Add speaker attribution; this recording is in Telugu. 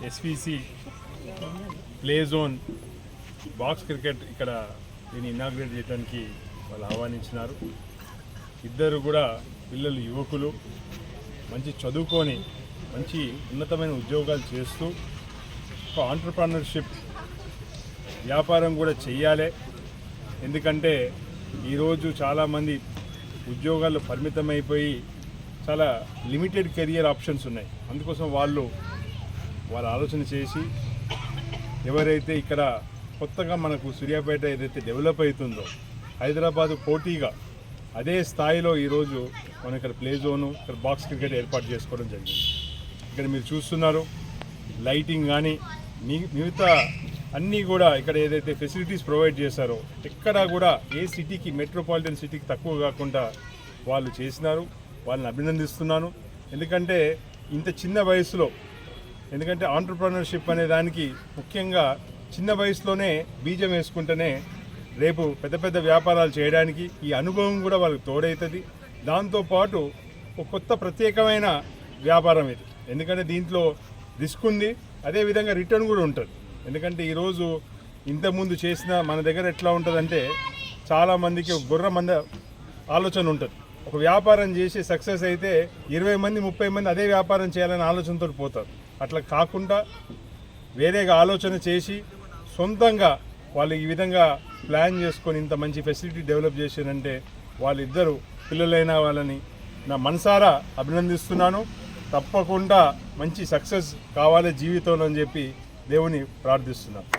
Speaker 1: SVC play zone box cricket ఇక్కడ దీన్ని ఇనాగ్రేట్ చేయడానికి వాళ్ళు ఆహ్వానించినారు. ఇద్దరు కూడా పిల్లలు యువకులు, మంచి చదువుకొని మంచి ఉన్నతమైన ఉద్యోగాలు చేస్తూ ఒక ఆంటర్‌ప్రెన్యూర్‌షిప్ వ్యాపారం కూడా చెయ్యాలి. ఎందుకంటే ఈరోజు చాలామంది ఉద్యోగాలు పరిమితమైపోయి చాలా లిమిటెడ్ కెరియర్ ఆప్షన్స్ ఉన్నాయి. అందుకోసం వాళ్ళు ఆలోచన చేసి ఎవరైతే ఇక్కడ కొత్తగా మనకు సూర్యాపేట ఏదైతే డెవలప్ అవుతుందో హైదరాబాదు పోటీగా అదే స్థాయిలో ఈరోజు మనం ఇక్కడ ప్లే జోను, ఇక్కడ బాక్స్ క్రికెట్ ఏర్పాటు చేసుకోవడం జరిగింది. ఇక్కడ మీరు చూస్తున్నారు లైటింగ్ కానీ మిగతా అన్నీ కూడా ఇక్కడ ఏదైతే ఫెసిలిటీస్ ప్రొవైడ్ చేశారో ఎక్కడా కూడా ఏ సిటీకి, మెట్రోపాలిటన్ సిటీకి తక్కువ కాకుండా వాళ్ళు చేసినారు. వాళ్ళని అభినందిస్తున్నాను. ఎందుకంటే ఇంత చిన్న వయసులో, ఎందుకంటే ఆంటర్‌ప్రెన్యూర్‌షిప్ అనే దానికి ముఖ్యంగా చిన్న వయసులోనే బీజం వేసుకుంటేనే రేపు పెద్ద పెద్ద వ్యాపారాలు చేయడానికి ఈ అనుభవం కూడా వాళ్ళకి తోడవుతుంది. దాంతోపాటు ఒక కొత్త ప్రత్యేకమైన వ్యాపారం ఇది. ఎందుకంటే దీంట్లో రిస్క్ ఉంది, అదేవిధంగా రిటర్న్ కూడా ఉంటుంది. ఎందుకంటే ఈరోజు ఇంతకుముందు చేసిన మన దగ్గర ఎట్లా ఉంటుందంటే చాలామందికి బుర్ర మంది ఆలోచన ఉంటుంది. ఒక వ్యాపారం చేసి సక్సెస్ అయితే 20 మంది 30 మంది అదే వ్యాపారం చేయాలనే ఆలోచనతో పోతారు. అట్లా కాకుండా వేరేగా ఆలోచన చేసి సొంతంగా వాళ్ళు ఈ విధంగా ప్లాన్ చేసుకొని ఇంత మంచి ఫెసిలిటీ డెవలప్ చేశారంటే వాళ్ళిద్దరూ పిల్లలైన వాళ్ళని నా మనసారా అభినందిస్తున్నాను. తప్పకుండా మంచి సక్సెస్ కావాలి జీవితంలో అని చెప్పి దేవుని ప్రార్థిస్తున్నాను.